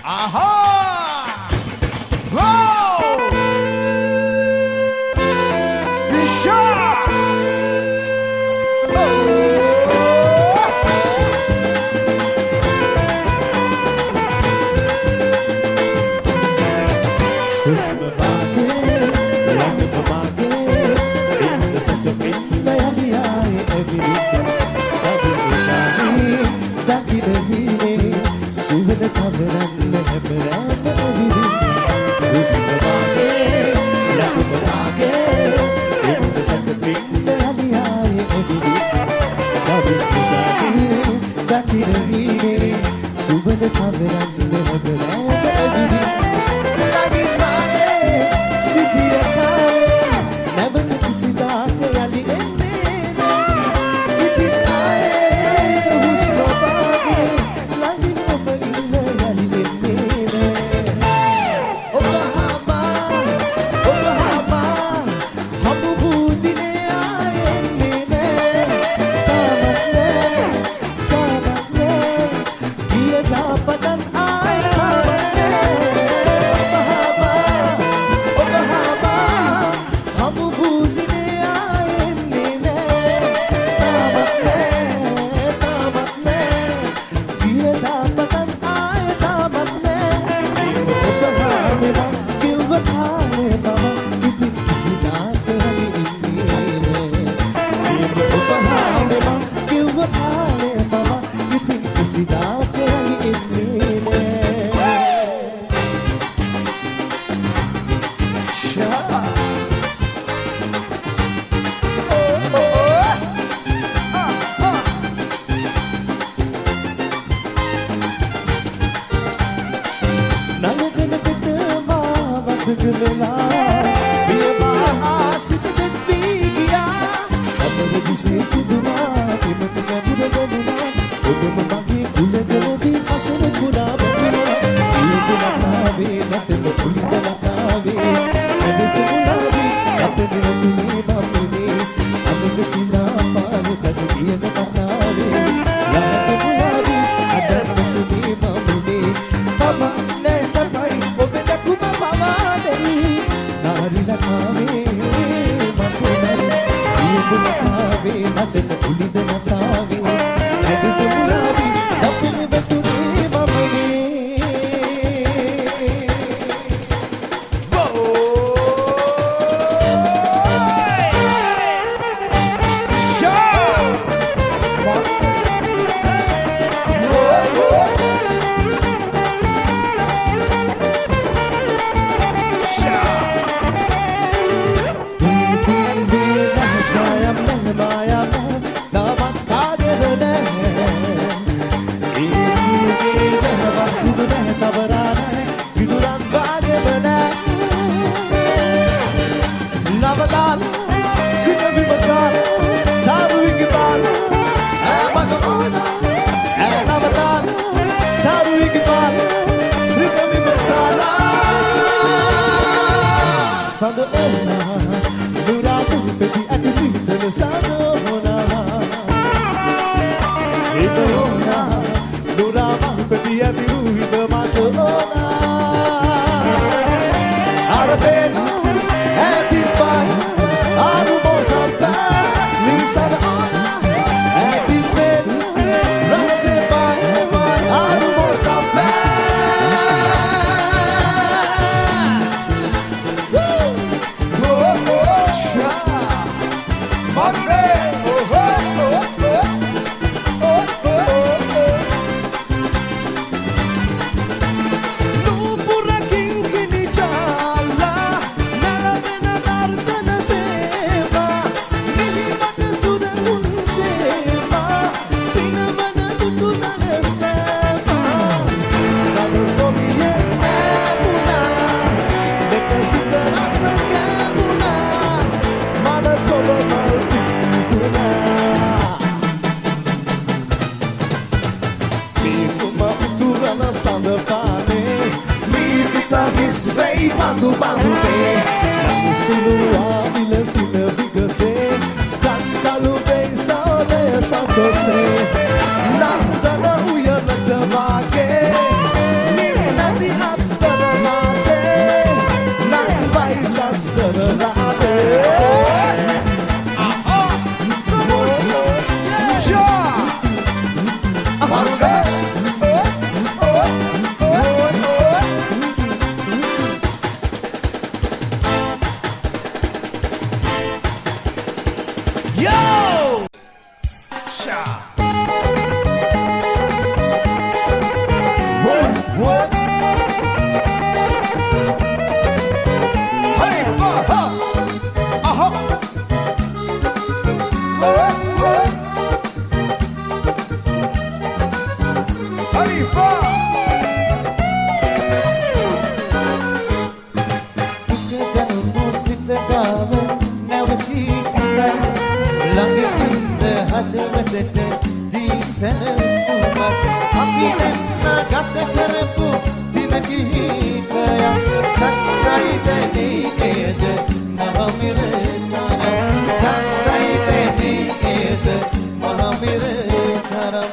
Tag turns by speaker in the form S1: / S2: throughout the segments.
S1: Aha! Whoa! Bisha!
S2: Nandana uyana tamage,
S1: Haripa
S2: Tukadanu sitagaව නැවතී තිබෙන ළඟින්ද හදවතට දීසනසුමක් අපි දෙන්න ගත කරපු දින කිහිපයක් සත්‍යයිද නේද මහමිර තරම් සත්‍යයිද නේද මහමිර තරම්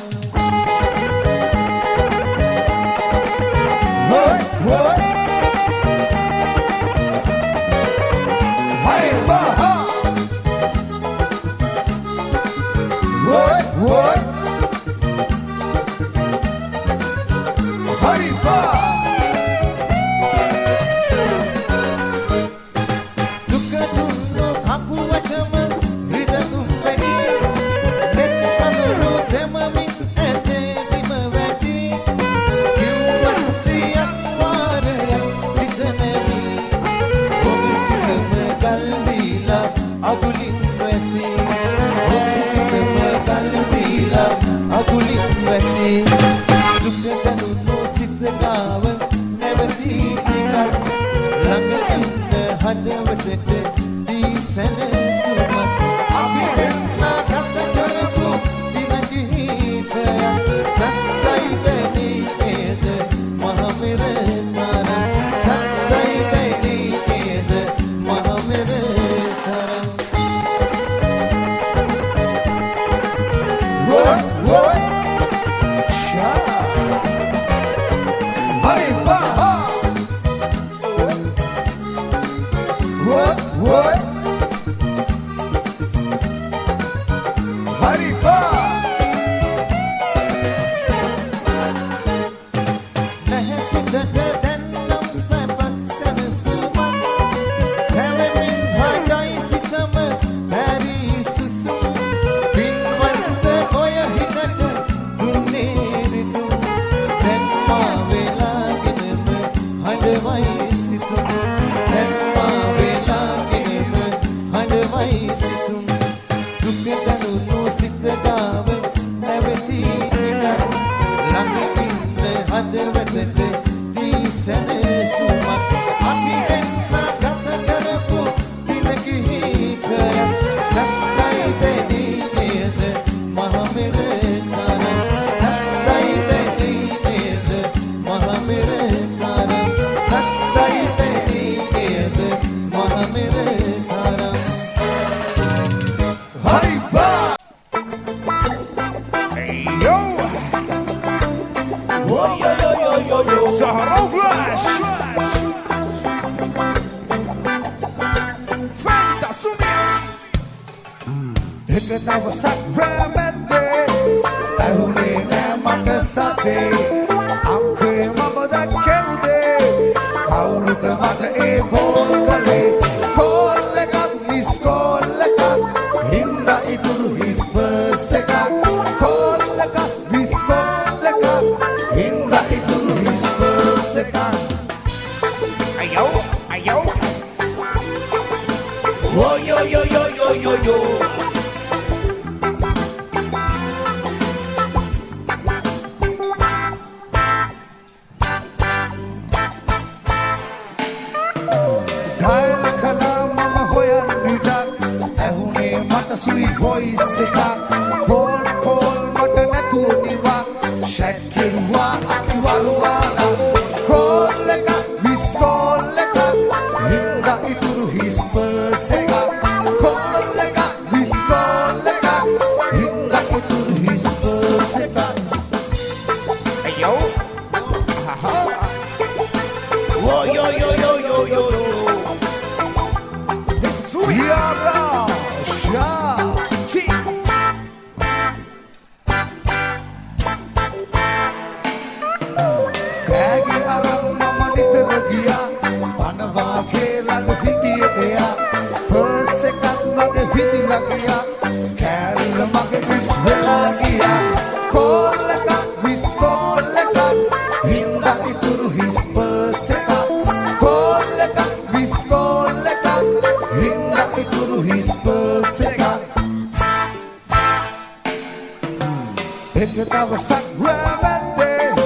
S1: එක දවසක් රැවැත්තේ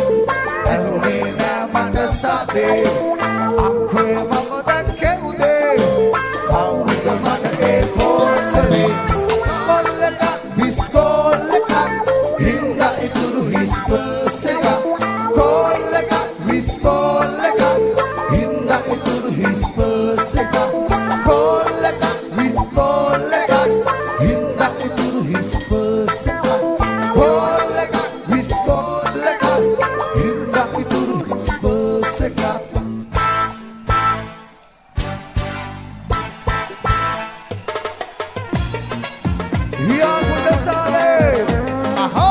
S1: උදේ අක්කේ මම දැක්කේ උදේ කවුරුද මට ඒ කෝල්ලේ කොල්ලක විස්කෝල්ලක හින්දා ඉතුරු හිස්පසක කොල්ලක විස්කෝල්ලක හින්දා ඉතුරු හිස්පසක කොල්ලක විස්කෝල්ලක හින්දා ඉතුරු හිස්පසක කොල්ලක විස්කෝල්ලක හින්දා ඉතුරු හිස්පසක Yeah, good sale. Aha.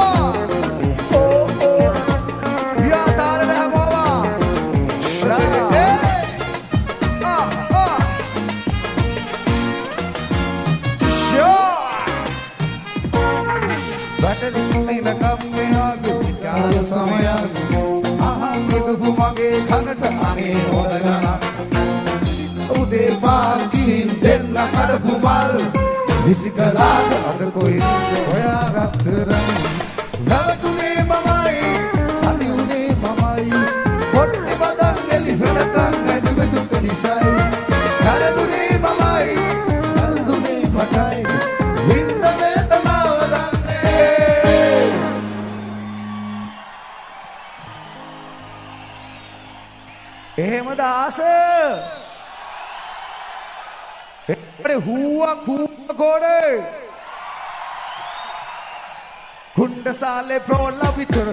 S1: Oh oh. Yeah, dale na mama. Right. Ah ah. Sure. Battle sunni na kamme aage kya samaya. Aha, ekhu mage khanata ane hodagana. Ude paaki denna kadapu mal. විසිකලාද අද කොයි ඔයා රත්තරන් නැවතුනේ මමයි අනිුනේ මමයි කොට්ටි බදන් එලි වෙනකන් නැතිව දුක නිසයි නැරදුනේ මමයි නැරදුනේ මටයි වින්ද වේදනාව දන්නේ එහෙමද ආස अरे हुआ घोड़े कुंड साले प्रोला वितर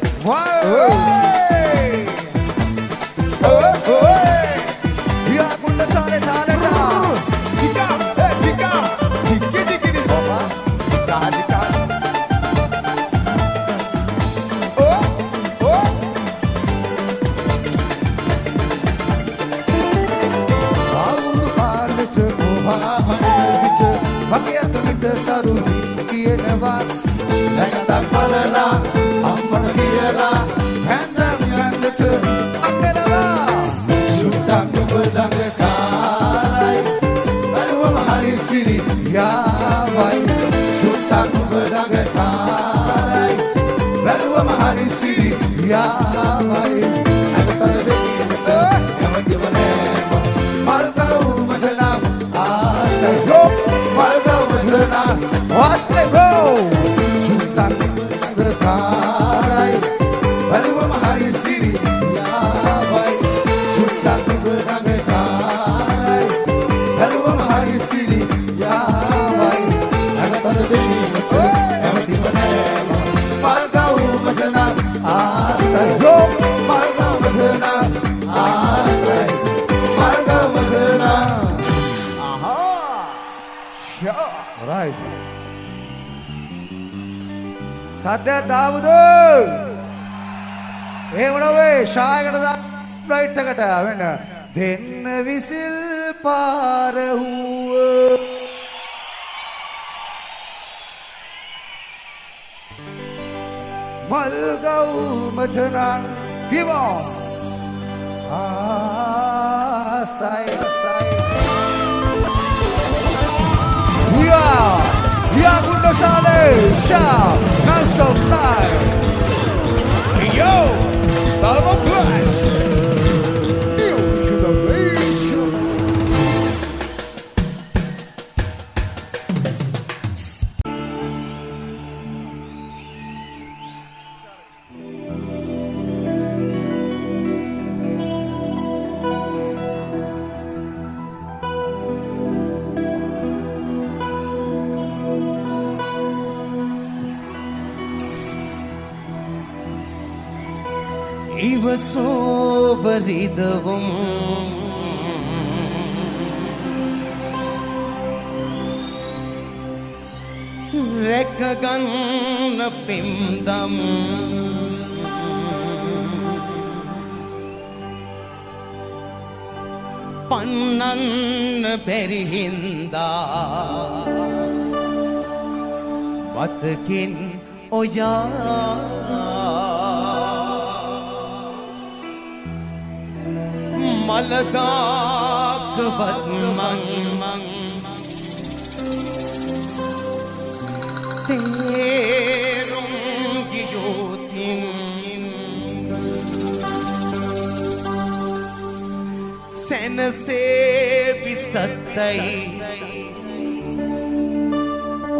S1: या कुंड साले साले चिका चिका चिकी चिकी नी बाबा चिका ओ ओ आउं पालच මගේ අත විට සරුයි කියනවා නැගතක් බලලා අම්මට කියලා හැන්දම් යන්නට අන්නනවා සුත්තක් ඔබ ළඟ කාලයි බැලුවම හරි සිරි යාවයි සුත්තක් ඔබ ළඟ කාලයි බැලුවම හරි සිරි යාවයි අගතල දෙන්නට කැමතිව නෑ මල්කව මට නම් ආසයි What the go? Sultan the Karai, Balua Mahari City, Yavai, Sultan the Karai, Balua Mahari City, Yavai, Agatha the Day, everything but never. Malgau Matana, Asai, go, Malgau Matana, Asai, Malgau Matana. Aha, sure. Right. සද්දයක් දාමුද? එහෙම නෙවෙයි ෂායකට දාන්න right එකට වෙන දෙන්න whistle පාර හුව මල්ගව් මචනං කිවෝ ආසයි ආසයි Ya Bunda Saleh, Shah, Custom Fly. Hey yo, Salva Price. You to the nations.
S2: இவசோவரிதவும் ரெக்ககன்ன பிந்தம் பன்னන්න பெரிහින්දා වතකින් ඔයා මලදාකවත් මං තේරුම් ගියොතින් සැනසේ විසත්තයි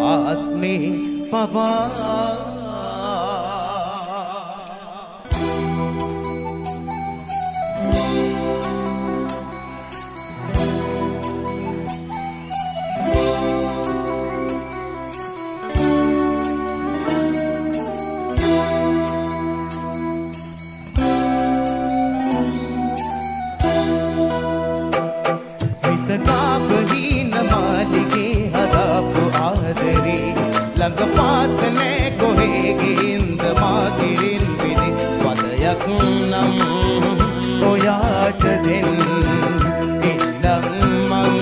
S2: ආත්මේ පවා ළඟපාතනේ කොහෙගින්ද මාතිරින් විදි වදයක් නම් ඔයාට දෙන්න ඉන්නම් මං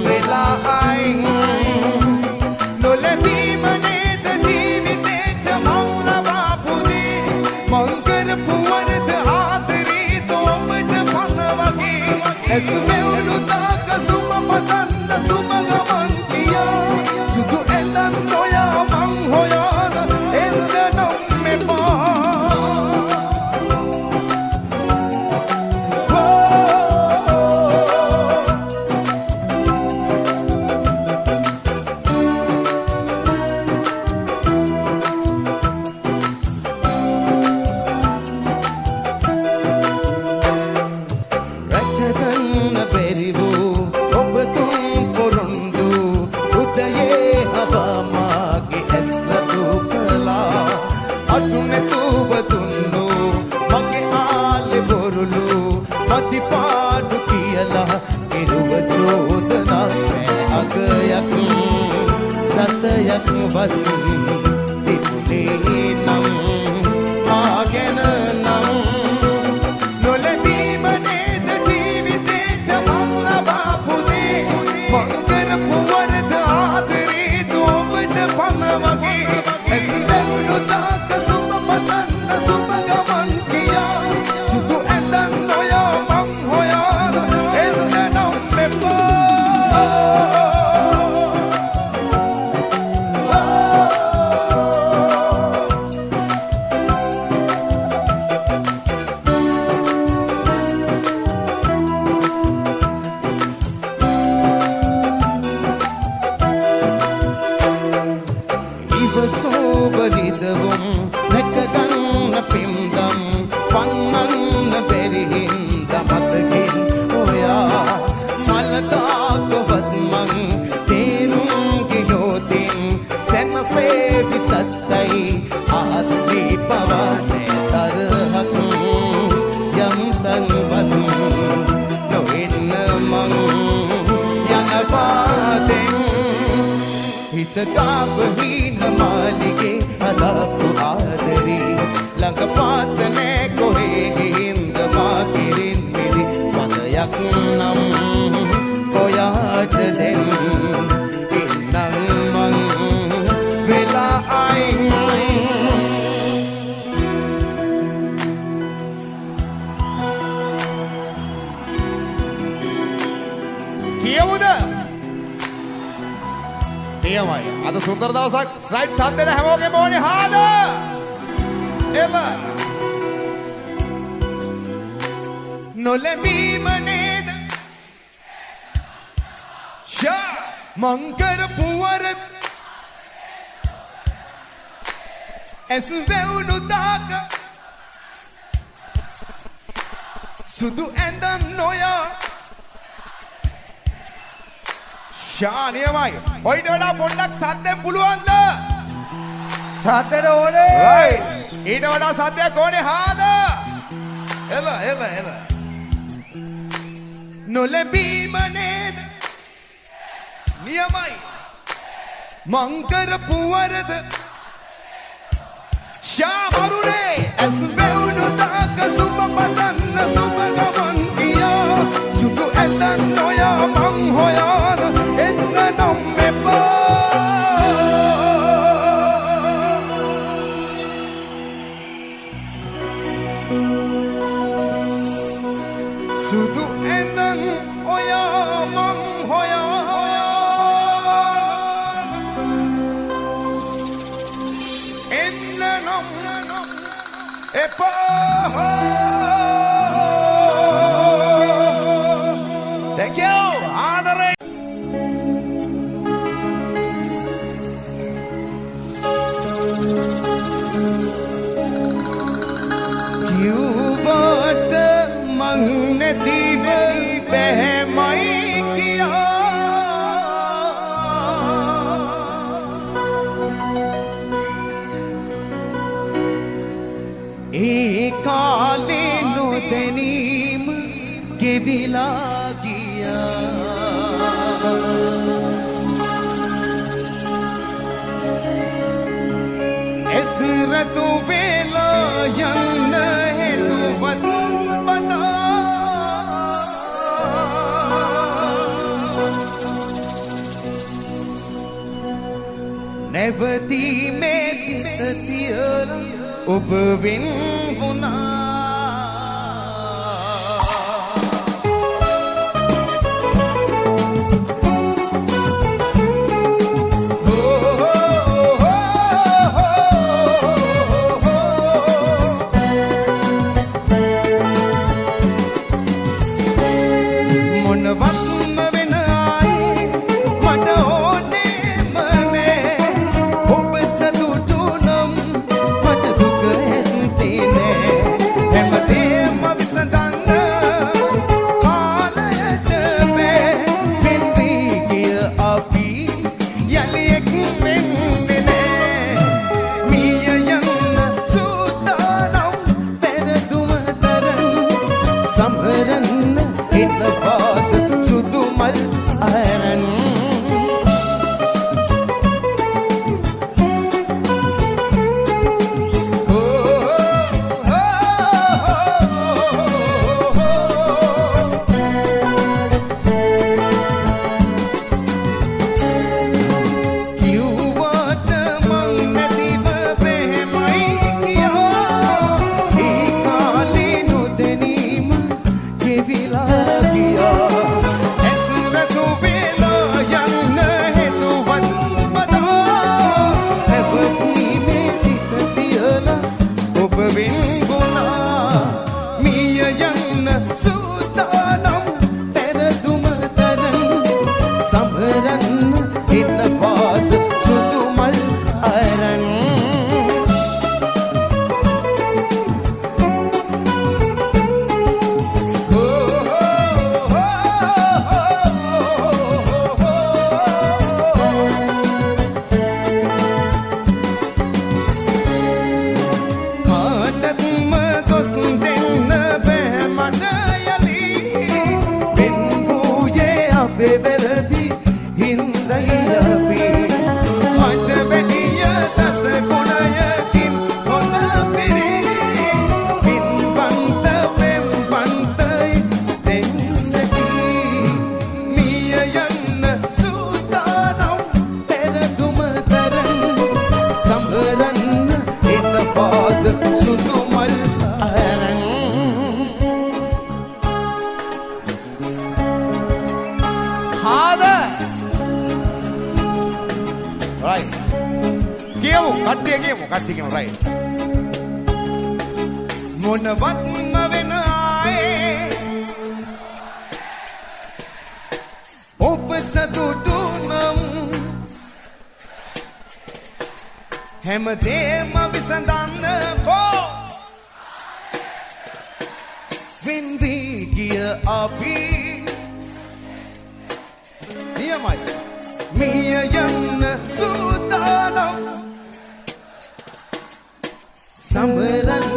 S2: වෙලා අයින් නොලැබීම නේද ජීවිතේට මං ලබාපුදී මං කරපු වරද ආදරේ තෝමට පන වගේ ඇස් මෙවුණු තාක සුම පතන්න සුම ගමන් කියා සුදු එතන් නොයා මං හොයාන එන්න නම් මෙපා රැකගන්න බැරි වූ ඔබ තුන් පොරොන්දු උදයේ හවාමාගේ ඇස්වතු කළා අඩු නැතුව දුන්නු මගේ ආලෙ බොරුලු මතිපාඩු කියලා කෙරුව චෝදනා අගයක් සතයක් වත් තිබුණේ නම් ආගෙන නම් නොලැබීම නේද ජීවිතේට මං ලබාපුදී මං කරපු වරද ආදරේ තෝමට පන වගේ ඇස් බැලුණු තාක සුම පතන්න සුම ගමන් කියා සුදු ඇඳන් නොයා මං හොයාන එන්න නම් මෙපා ඉවසෝවරිදවුම් නැකගන්න පිම්දම් පන්නන්න බැරිහින්ද මතකින් ඔයා මලදාකොවත් මං තේරුම් ගිලෝතින් සැනසේ විසත්තයි ආත්මේ පවානේ තරහක් යම්තන්වත් නොවෙන්න මං යනපාදෙන් හිතකාපහීන මාලිගේ හදාපු ආදරේ ළඟපාතනේ කොහෙගින්ද මාතිරින් විදි වදයක් නම් ඔයාට දෙන්න ඉන්නම් මං වෙලා අයින් කියමුද නියමයි අද සුන්දර දවසක් රයිට් සද්දෙට හැමෝගෙම ඕනේ හාද එම නොලැබීම නේද ෂා මං කරපු වරද ඇස් වෙවුණු තාක සුදු ඇඳන් නොයා ශානියමයි ඔයිට වඩා පොඩ්ඩක් සද්දෙන් පුළුවන්ද
S1: සද්දෙට ඕනේ
S2: ඊට වඩා සද්දයක් ඕනේ හාද
S1: එල
S2: නොලැබීම නේද නියමයි මං කරපු වරද ශාමරුනේ ඇස් වෙවුණු තාක සුම පතන්න සුම ගමන් කියා සුදු ඇතන් නොයා මං හොයාන එන්න නම් මෙපා සුදු ඇතන් ඔයා මං හොයාන එන්න නම් එපා නැතිව බැහැමයි කියා ඒ කාලේ නොදැනීම ගෙවිලා ගියා එසරතු වෙලා යන්න හෙළුවත් පතා නැවතීමේ තිත තියලා ඔබ වෙන් වුණා හැමදේම විසඳන්න කෝ වින්දී ගිය අපි නියමයි මිය යන්න සූදානම් සමරන්න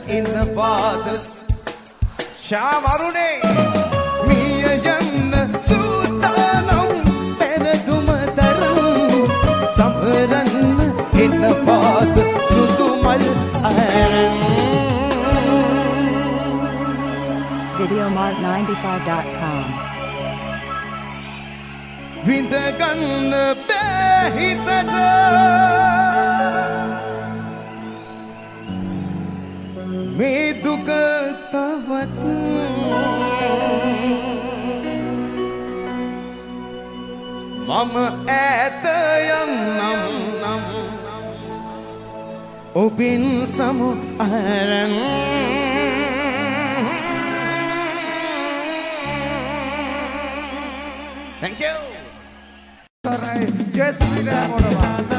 S2: ඉන්නවාද ශාවරුනේ මිය යන්න සූදානම් පෙරදුම තරම් සමරන්න ඉන්නවාද සුදුමල් අරන්
S3: Videomart95.com
S2: විඳගන්න බෑ හිතට මේ දුක තවත් මම ඈත යන්නම් ඔබින් සමු අරන් Thank you.
S1: Sarai, Jai Sri Ram Orava.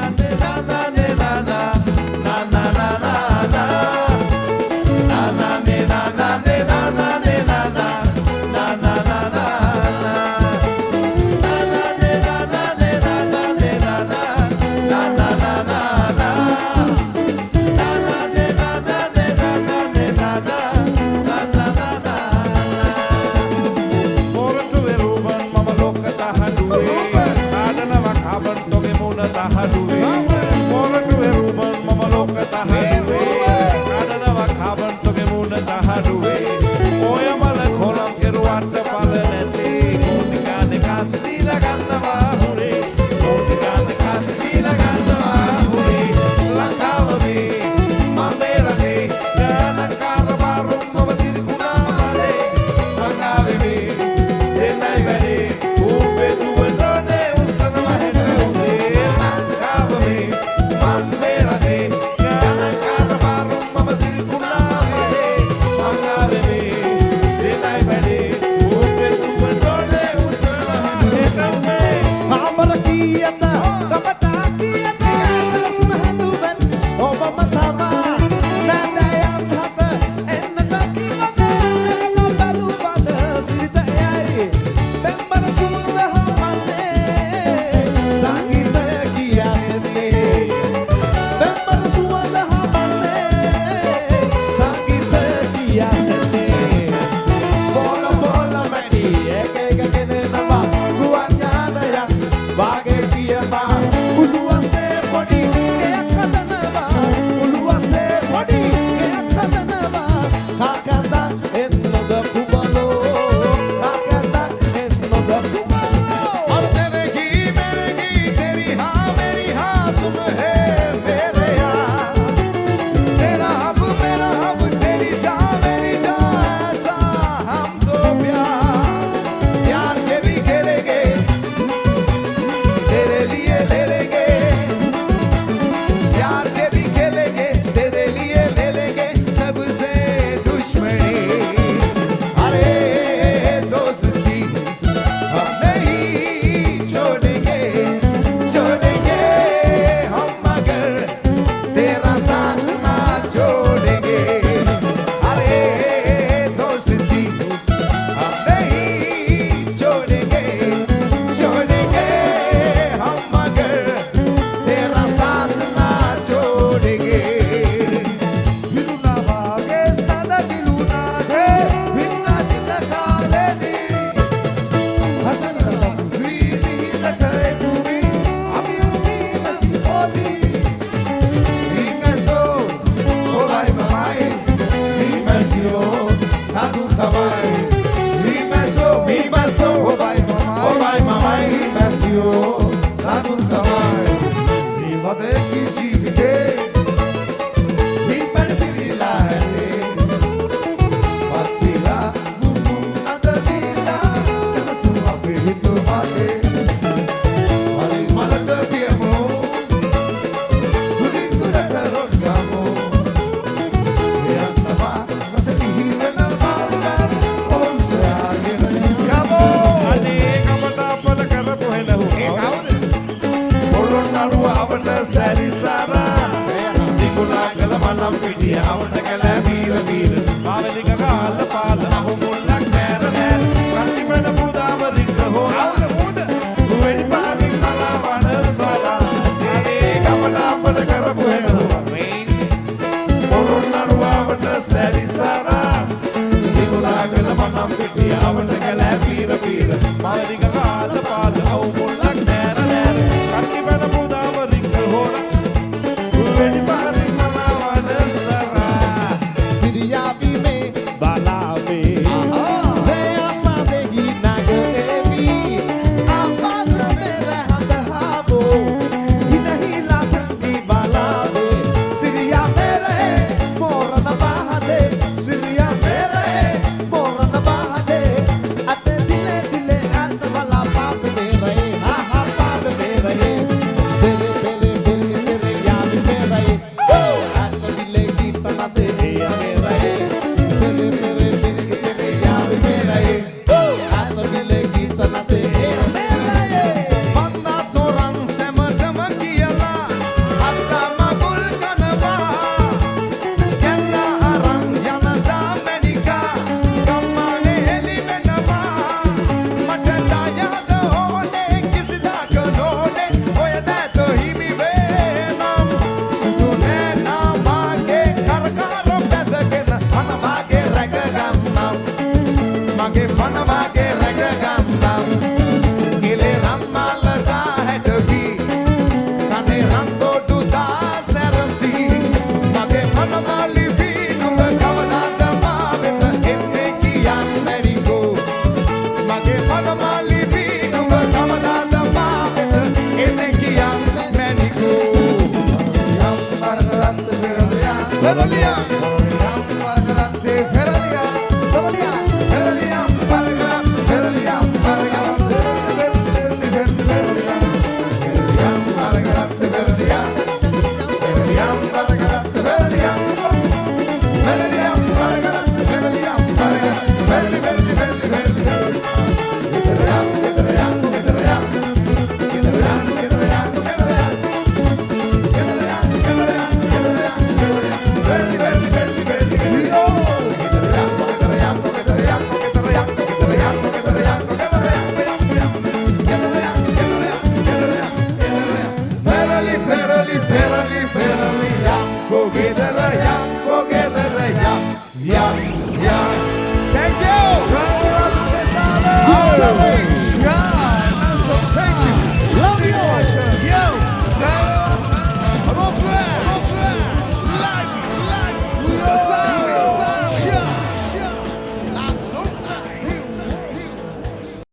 S3: Mari